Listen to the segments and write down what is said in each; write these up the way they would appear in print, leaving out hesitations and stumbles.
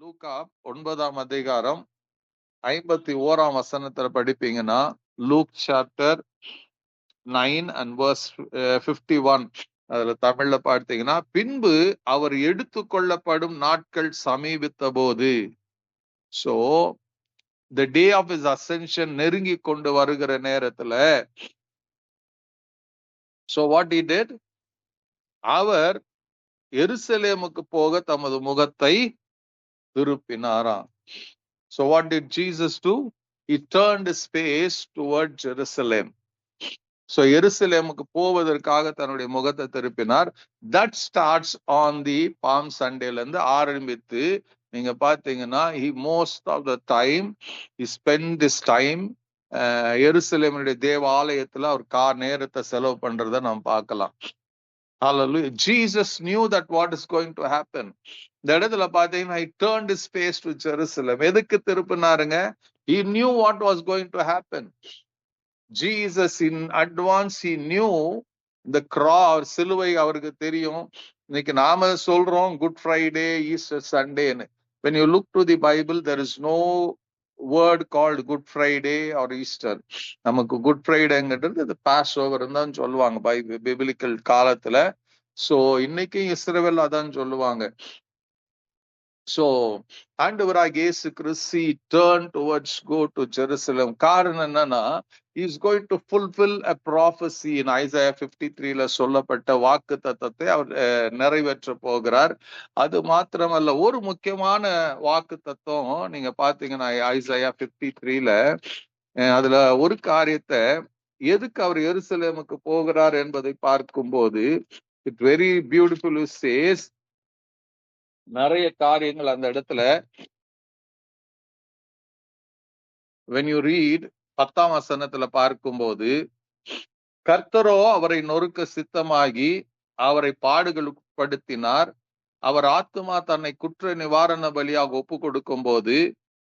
லூக்கா 9ஆம் அதிகாரம் 51ஆம் வசனத்துல படிப்பீங்கன்னா, லூக் சாப்டர் 9 and verse 51. அதுல தமிழ்ல பார்த்தீங்கன்னா, பின்பு அவர் எடுத்துக்கொள்ளப்படும் நாட்கள் சமீபித்த போது, so the day of his ascension நெருங்கி கொண்டு வருகிற நேரத்துல, so what he did, அவர் எருசலேமுக்கு போக தமது முகத்தை திருப்பினாராம். So what did Jesus do? He turned his face toward Jerusalem. So எருசலேமுக்கு போவதற்காக தன்னுடைய முகத்தை திருப்பினார். That starts on the Palm Sundayல இருந்து ஆரம்பித்து நீங்க பாத்தீங்கன்னா, he most of the time he spent this time எருசலேமுடைய தேவாலயத்துல அவர் நேரத்தை செலவு பண்றதை நாம் பார்க்கலாம். Hallelujah. Jesus knew that what is going to happen. இந்த இடத்துல பாத்தீங்கன்னா, he turned his face to Jerusalem. எதுக்கு திருப்பினாருங்க? He knew what was going to happen. Jesus in advance, he knew the cross, சிலுவை அவருக்கு தெரியும். இன்னைக்கு நாம சொல்றோம் குட் ஃப்ரைடே, ஈஸ்டர் சண்டேன்னு. When you look to the Bible, there is no word called Good Friday or Easter. நமக்கு good ஃப்ரைடேங்கிறது இது pass over தான் சொல்லுவாங்க பிபிலிக்கல் காலத்துல. சோ இன்னைக்கு இஸ்ரவேல் அதான் சொல்லுவாங்க. So ஆண்டவராகிய இயேசு கிறிஸ்து turn towards go to Jerusalem. காரணம் என்னன்னா, he is going to fulfill a prophecy in Isaiah 53ல சொல்லப்பட்ட வாக்கு தத்தத்தை அவர் நிறைவேற்ற போகிறார். அது மாத்திரமல்ல, ஒரு முக்கியமான வாக்கு தத்துவம் நீங்க பாத்தீங்கன்னா Isaiah 53ல அதுல ஒரு காரியத்தை, எதுக்கு அவர் எருசலேமுக்கு போகிறார் என்பதை பார்க்கும்போது, it very beautifully says, நிறைய காரியங்கள் அந்த இடத்துல when you read 10ஆம் வசனத்துல பார்க்கும்போது, கர்த்தரோ அவரை நொறுக்க சித்தமாகி அவரை பாடுகளுட்படுத்தினார். அவர் ஆத்துமா தன்னை குற்ற நிவாரண பலியாக ஒப்பு கொடுக்கும் போது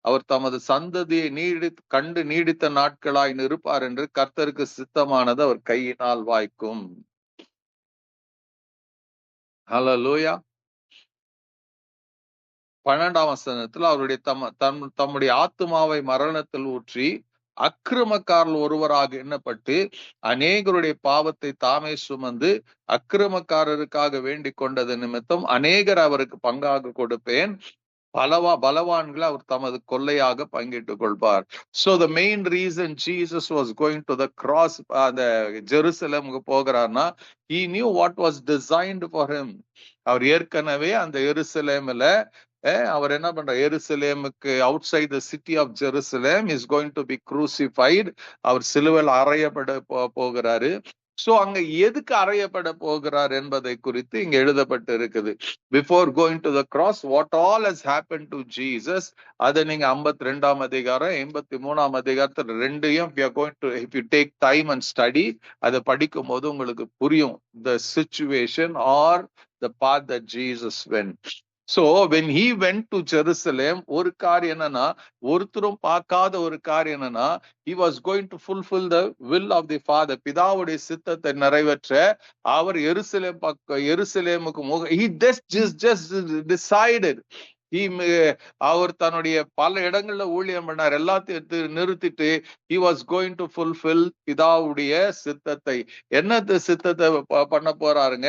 அவர் தமது சந்ததியை நீடித்த நாட்களாய் நிற்பார் என்று கர்த்தருக்கு சித்தமானது அவர் கையினால் வாய்க்கும். ஹல்லேலூயா. 12ஆம் வசனத்துல அவருடைய தம்முடைய ஆத்துமாவை மரணத்தில் ஊற்றி அக்கிரமக்காரர் ஒருவராக எண்ணப்பட்டு அநேகருடைய பாவத்தை தாமே சுமந்து அக்கிரமக்காரருக்காக வேண்டிக் கொண்டது நிமித்தம் அநேகர் அவருக்கு பங்காக கொடுப்பேன், பலவான்களை அவர் தமது கொள்ளையாக பங்கிட்டுக் கொள்வார். So the main reason Jesus was going to the cross, அந்த ஜெருசலேமுக்கு போகிறார்னா, he knew what was designed for him. அவர் ஏற்கனவே அந்த எருசலேம்ல அவர் என்ன பண்ற, எருசலேமுக்கு outside the city of Jerusalem is going to be crucified. அவர் சிலுவையில் அறையப்பட போகிறாரு. சோ அங்க எதுக்கு அறையப்பட போகிறார் என்பதை குறித்து இங்க எழுதப்பட்டு இருக்குது. Before going to the cross what all has happen to Jesus, அதை நீங்க 52ஆம் அதிகாரம் 83ஆம் அதிகாரத்துல ரெண்டையும் if you take time and study, அதை படிக்கும் போது உங்களுக்கு புரியும் the situation are the path that Jesus went. So when he went to Jerusalem, ஒரு காரியம் என்னன்னா, ஒருத்தரும் பார்க்காத ஒரு காரியம் என்னன்னா, he was going to fulfill the will of the Father. பிதாவுடைய சித்தத்தை நிறைவேற்ற அவர் எருசலேமுக்கு he just decided. அவர் தன்னுடைய பல இடங்கள்ல ஊழியம் பண்ணார், எல்லாத்தையும் நிறுத்திட்டு he was going to fulfill பிதாவுடைய சித்தத்தை. என்ன சித்தத்தை பண்ண போறாருங்க?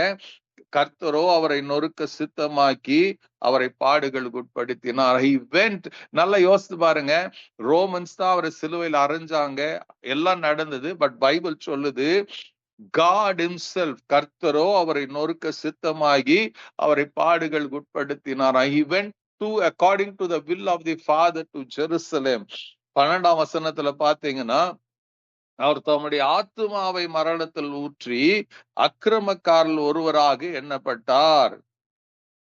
கர்த்தரோ அவரை நொறுக்க சித்தமாக்கி அவரை பாடுகளுக்கு உட்படுத்தினார். He went. நல்லா யோசித்து பாருங்க, ரோமன்ஸ் தான் அவரை சிலுவையில் அறைஞ்சாங்க, எல்லாம் நடந்தது. பட் பைபிள் சொல்லுது, God himself, கர்த்தரோ அவரை நொறுக்க சித்தமாகி அவரை பாடுகளுக்கு உட்படுத்தினார். He went to according to the will of the Father to Jerusalem. 12ஆம் வசனத்துல பாத்தீங்கன்னா, அவர் தம்முடைய ஆத்துமாவை மரணத்தில் ஊற்றி அக்கிரமக்காரர் ஒருவராக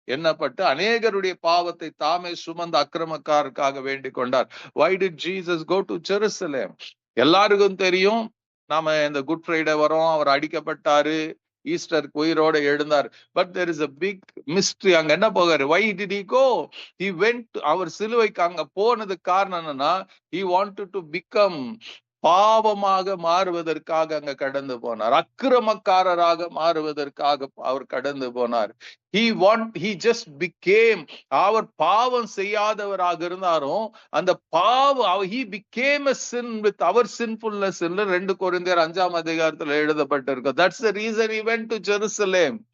எண்ணப்பட்டு அநேகருடைய பாவத்தை தாமே சுமந்த அக்கிரமக்காரருக்காக வேண்டிக் கொண்டார். Why did Jesus go to Jerusalem? எல்லாருக்கும் தெரியும், நாம இந்த குட் ஃப்ரைடே வரோம், அவர் அடிக்கப்பட்டாரு, ஈஸ்டருக்கு உயிரோட எழுந்தார். But there is a big mystery. அங்க என்ன போகாரு? Why did he go? He went. அவர் சிலுவைக்கு அங்க போனதுக்கு காரணம் என்னன்னா, he wanted to become பாவமாக மாறுவதற்காக அங்க கடந்து போனார். அக்கிரமக்காரராக மாறுவதற்காக அவர் கடந்து போனார். he just became, அவர் பாவம் செய்யாதவராக இருந்தாரும் அந்த he became a sin with our sinfulness என்று 2 கொரிந்தியர் 5ஆம் அதிகாரத்தில் எழுதப்பட்டிருக்கு. That's the reason he went to Jerusalem.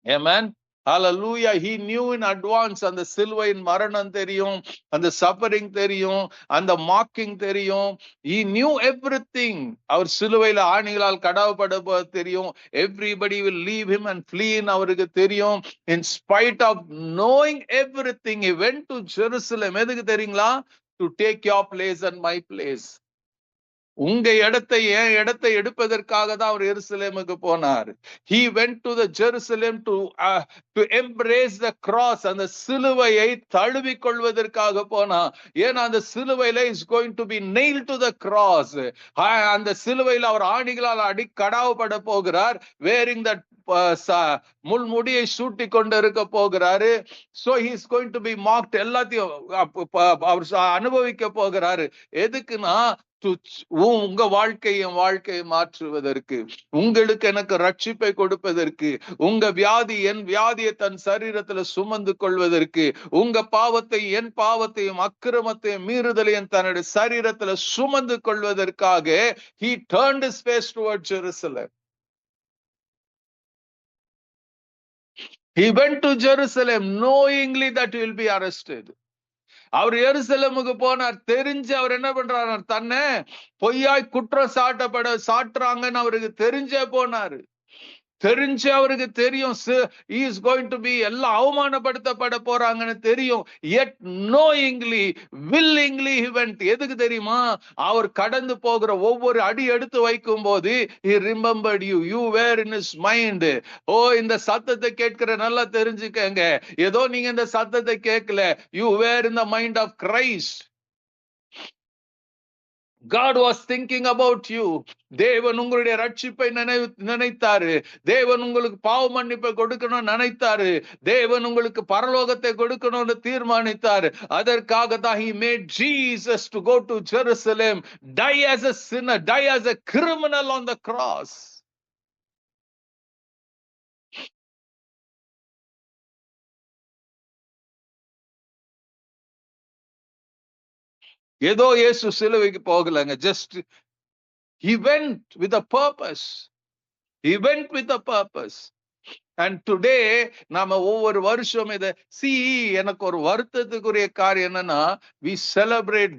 Amen. Hallelujah. He knew in advance அந்த சிலுவையின் மரணம் தெரியும், அந்த சஃபரிங் தெரியும், அந்த மாக்கிங் தெரியும். He knew everything. அவர் சிலுவையில ஆணிகளால் கடவுப்பட தெரியும். Everybody will leave him and flee in அவருக்கு தெரியும். In spite of knowing everything, he went to Jerusalem. எதுக்கு தெரியுங்களா? To take your place and my place. உங்க இடத்தை என் இடத்தை எடுப்பதற்காக தான் அவர் எருசலேமுக்கு போனார். He went to the Jerusalem to embrace the cross. அந்த சிலுவையை தழுவிக் கொள்வதற்காக போனார். ஏன்னா அந்த சிலுவையில is going to be nailed to the cross. அந்த சிலுவையில் அவர் ஆணிகளால் கடாவப்பட போகிறார். wearing that முள்முடியை சூட்டி கொண்டு இருக்க போகிறாரு. so he is going to be mocked. எல்லாத்தையும் அவர் அனுபவிக்க போகிறாரு. எதுக்குன்னா உங்க வாழ்க்கையை மாற்றுவதற்கு, உங்களுக்கு எனக்கு ரட்சிப்பை கொடுப்பதற்கு, உங்க வியாதி என் வியாதியை தன் சரீரத்துல சுமந்து கொள்வதற்கு, உங்க பாவத்தை என் பாவத்தையும் அக்கிரமத்தையும் மீறுதலையும் தன்னுடைய சரீரத்துல சுமந்து கொள்வதற்காக he turned his face toward Jerusalem. He went to Jerusalem knowingly that he will be arrested. அவர் எருசலேமுக்கு போனார். தெரிஞ்சு அவர் என்ன பண்றாரு? தன்னை பொய்யாய் குற்றம் சாட்டுறாங்கன்னு அவருக்கு தெரிஞ்சே போனாரு. தெரிஞ்சு அவருக்கு தெரியும் he is going to be எல்லாம் அவமானப்படுத்தப்பட போறாங்கன்னு தெரியும். yet knowingly willingly he went. எதுக்கு தெரியுமா? அவர் கடந்து போகிற ஒவ்வொரு அடி எடுத்து வைக்கும் போது he remembered you were in his mind. இந்த சத்தத்தை கேட்கிற நல்லா தெரிஞ்சுக்கங்க, ஏதோ நீங்க இந்த சத்தத்தை கேட்கல, you were in the mind of Christ. God was thinking about you. தேவன் உங்களுடைய ரட்சிப்பை நினைத்தாரு. தேவன் உங்களுக்கு பாவ மன்னிப்பை கொடுக்கணும்னு நினைத்தாரு. தேவன் உங்களுக்கு பரலோகத்தை கொடுக்கணும்னு தீர்மானித்தார். அதற்காக தான் he made Jesus to go to Jerusalem, die as a sinner, die as a criminal on the cross. ஏதோ இயேசு சிலுவைக்கு போகலங்க. just he went with a purpose. He went with a purpose. And today நாம ஒவ்வொரு வருஷம் இத எனக்கு ஒரு வருத்தத்துக்குரிய காரியம் என்னன்னா, we celebrate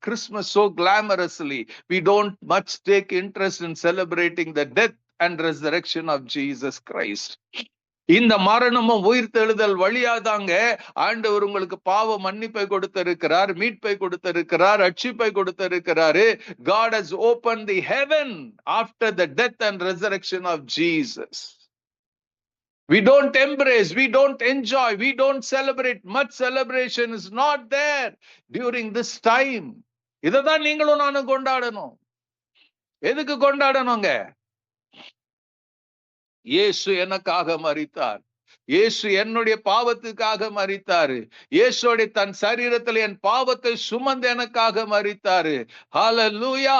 Christmas so glamorously. We don't much take interest in celebrating the death and resurrection of Jesus Christ. இந்த மரணமும் உயிர்த்தெழுதல் வழியாதாங்க ஆண்டவர் உங்களுக்கு பாவ மன்னிப்பை கொடுத்திருக்கிறார், மீட்பை கொடுத்திருக்கிறார், ரட்சிப்பை கொடுத்திருக்கிறாரு. God has opened the heaven after the death and resurrection of Jesus. We don't embrace, we don't enjoy, we don't celebrate. Much celebration is not there during this time. இததான் நீங்களும் நானும் கொண்டாடணும். எதுக்கு கொண்டாடணுங்க? இயேசு எனக்காக மரித்தார். இயேசு என்னுடைய பாவத்துக்காக மரித்தாரு. இயேசுடைய தன் சரீரத்தில் என் பாவத்தை சுமந்து எனக்காக மரித்தாரு. ஹல்லேலூயா.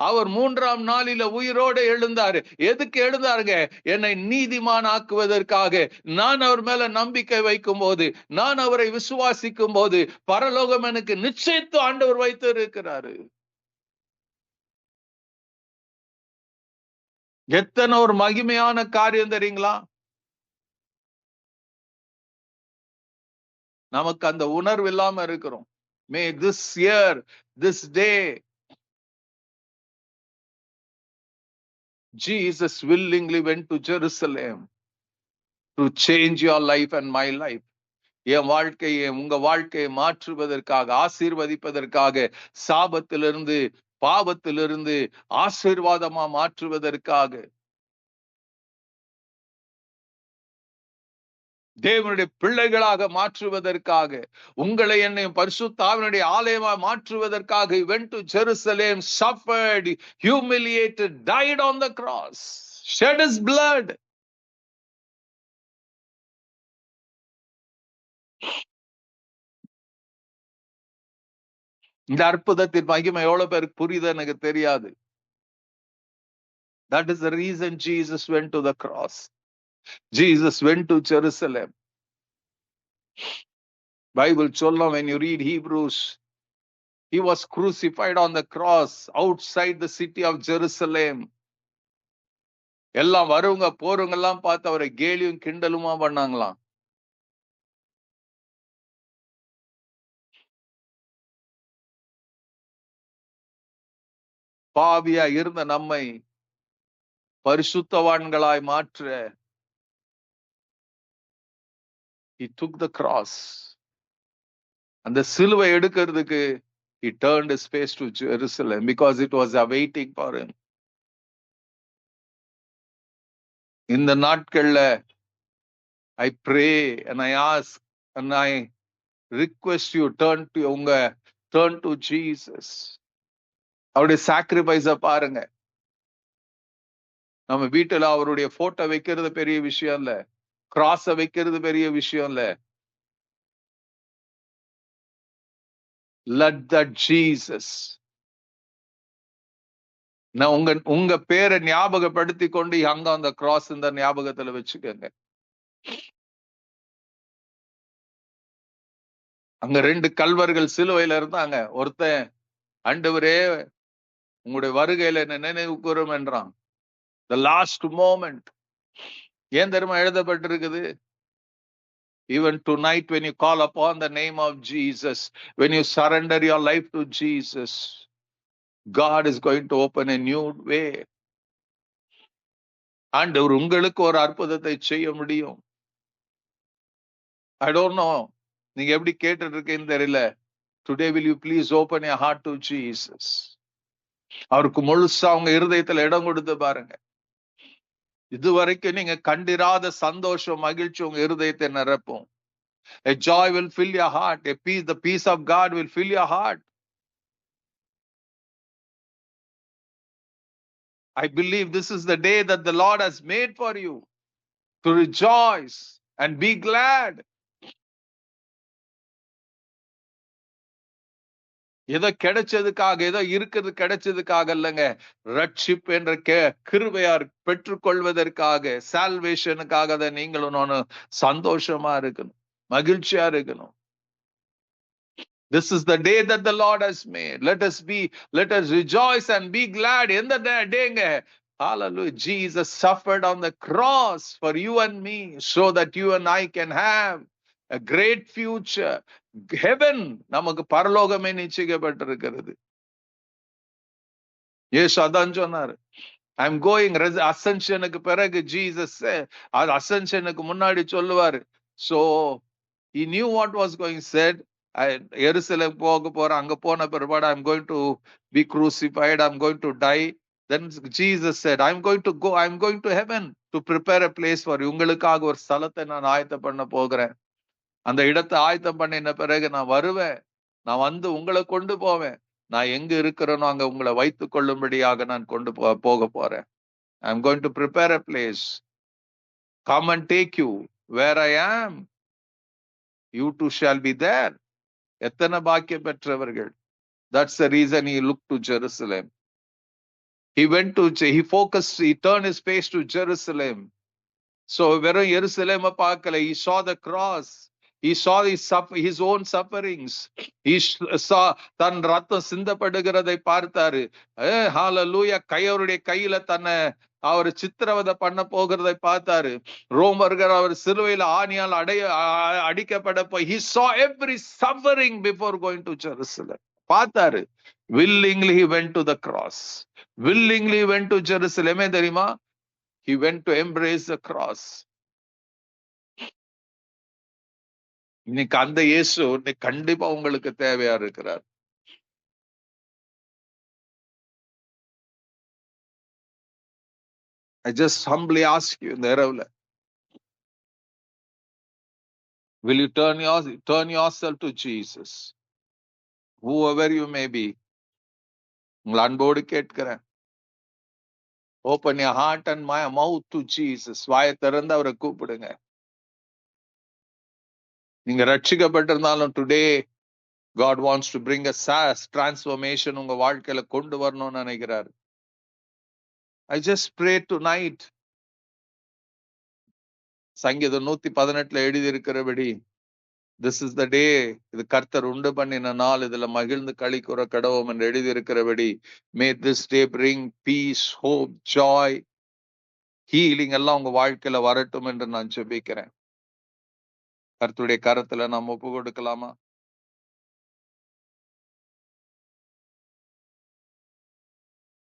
அவர் 3ஆம் நாளில உயிரோடு எழுந்தாரு. எதுக்கு எழுந்தாருங்க? என்னை நீதிமான் ஆக்குவதற்காக. நான் அவர் மேல நம்பிக்கை வைக்கும் போது, நான் அவரை விசுவாசிக்கும் போது பரலோகம் எனக்கு நிச்சயித்து ஆண்டவர் வைத்து இருக்கிறாரு. எத்தனை ஒரு மகிமையான காரியம் தெரியுங்களா? நமக்கு அந்த உணர்வு இல்லாம இருக்கிறோம். May this year, this day, Jesus willingly went to Jerusalem to change your life and my life. என் வாழ்க்கையை உங்க வாழ்க்கையை மாற்றுவதற்காக, ஆசீர்வதிப்பதற்காக, சாபத்திலிருந்து பாவத்திலிருந்து ஆசீர்வாதமா மாற்றுவதற்காக, தேவனுடைய பிள்ளைகளாக மாற்றுவதற்காக, உங்களை என்னையும் பரிசுத்த ஆவியினுடைய ஆலயமா மாற்றுவதற்காக he went to Jerusalem, suffered, humiliated, died on the cross, shed his blood. இந்த அற்புதத்தின் மகிமை எவ்வளவு பேருக்கு புரியுது எனக்கு தெரியாது. That is the reason Jesus went to the cross. Jesus went to Jerusalem. Bible சொல்லும், when you read Hebrews, he was crucified on the cross outside the city of Jerusalem. எல்லாம் வருவங்க போறவங்க எல்லாம் பார்த்து அவரை கேலியும் கிண்டலுமா பண்ணாங்களாம். பாவியா இருந்த நம்மை பரிசுத்தவான்களாய் மாற்ற he took the cross. அந்த சிலுவை எடுக்கிறதுக்கு he turned his face to Jerusalem because it was awaiting for him. இந்த நாட்கள்ல I pray and I ask and I request you turn to Jesus. அவருடைய சாக்ரிஃபைஸ பாருங்க. நம்ம வீட்டுல அவருடைய போட்டோ வைக்கிறது பெரிய விஷயம் இல்ல, கிராஸ வைக்கிறது பெரிய விஷயம் இல்ல. Let that Jesus, நான் உங்க பேரை ஞாபகப்படுத்தி கொண்டு அங்க அந்த கிராஸ் இந்த ஞாபகத்துல வச்சுக்கோங்க. அங்க 2 கல்வர்கள் சிலுவையில இருந்தாங்க. ஒருத்தன் ஆண்டவரே உங்களுடைய வருகையில என்ன நினைவு கூரும் என்றான். The last moment. ஏன் தெரியுமா எழுதப்பட்டிருக்குது? Even tonight when you call upon the name of Jesus, when you surrender your life to Jesus, God is going to open a new way. ஆண்டவர் உங்களுக்கு ஒரு அற்புதத்தை செய்ய முடியும். I don't know நீங்க எப்படி கேட்டுட்டு இருக்கீங்கன்னு தெரியல. Today will you please open your heart to Jesus? அவருக்கு முழுசா உங்க இருதயத்துல இடம் கொடுத்து பாருங்க. இதுவரைக்கும் நீங்க கண்டிராத சந்தோஷம் மகிழ்ச்சி உங்க இருதயத்தை நிரப்பும். A joy will fill your heart. The peace of God will fill your heart. I believe this is the day that the Lord has made for you to rejoice and be glad. ஏதோ கிடைச்சதுக்காக, ஏதோ இருக்கிறது கிடைச்சதுக்காக இல்லைங்க. ரட்சிப்பு என்ற கிருபையார் பெற்றுக்கொள்வதற்காக, சால்வேஷனுக்காக தான் நீங்களும் நானும் சந்தோஷமா இருக்கணும், மகிழ்ச்சியா இருக்கணும். This is the day that the Lord has made. Let us rejoice and be glad. In the day, hallelujah, Jesus suffered on the cross for you and me so that you and I can have a great future. Heaven நமக்கு பரலோகமே நிச்சயிக்கப்பட்டிருக்கிறது. இயேசு அதான் சொன்னாரு. I'm going ascensionக்கு பிறகு Jesus ascensionக்கு முன்னாடி சொல்லுவாரு. So he knew what was going said. எருசலேம் போக போறேன், அங்க போன பிற்பாடு I'm going to be crucified, I'm going to die. Then Jesus said, I'm going to heaven to prepare a place for you. உங்களுக்காக ஒரு ஸ்தலத்தை நான் ஆயத்தம் பண்ண போகிறேன். அந்த இடத்தை ஆயத்தம் பண்ணின பிறகு நான் வருவேன், நான் வந்து உங்களை கொண்டு போவேன். நான் எங்க இருக்கிறேனோ அங்க உங்களை வைத்துக் கொள்ளும்படியாக நான் கொண்டு போக போறேன். I'm going to prepare a place. Come and take you where I am. You too shall be there. எத்தனை பாக்கியம் பெற்றவர்கள். That's the reason he looked to Jerusalem. He turned his face to Jerusalem. So வெறும் எருசலேமை பார்க்கல. He saw the cross. He saw his own sufferings. He saw தன் ரத்தம் சிந்தப்படுகிறதை பார்த்தாரு. ஹalleluya, அவருடைய கையில தன்னை அவர் சித்திரவதை பண்ண போகிறதை பார்த்தாரு. ரோமர்கள் அவர் சிலுவையில் ஆணியால் அடிக்கப்பட போய் he saw every suffering before going to Jerusalem. பார்த்தாரு. Willingly he went to the cross. Willingly he went to Jerusalem. தெரியுமா? He went to embrace the cross. இன்னைக்கு அந்த இயேசு கண்டிப்பா உங்களுக்கு தேவையா இருக்கிறார். I just humbly ask you இந்த இரவுல, will you turn yourself to Jesus, whoever you may be? உங்களை அன்போடு கேட்கிறேன். Open your heart and my mouth to Jesus. வாயை திறந்து அவரை கூப்பிடுங்க. நீங்க ரட்சிக்கப்பட்டிருந்தாலும் today God wants to bring a transformation உங்க வாழ்க்கையில கொண்டு வரணும்னு நினைக்கிறார். I just pray tonight. சங்கீதம் 118 எழுதி இருக்கிறபடி, this is the day, இது கர்த்தர் உண்டு பண்ணின நாள், இதுல மகிழ்ந்து களி கூற கடவோம் என்று எழுதி இருக்கிறபடி, may this day bring peace, hope, joy, healing எல்லாம் உங்க வாழ்க்கையில வரட்டும் என்று நான் ஜெபிக்கிறேன். கர்த்தருடைய கரத்துல நாம் ஒப்பு கொடுக்கலாமா?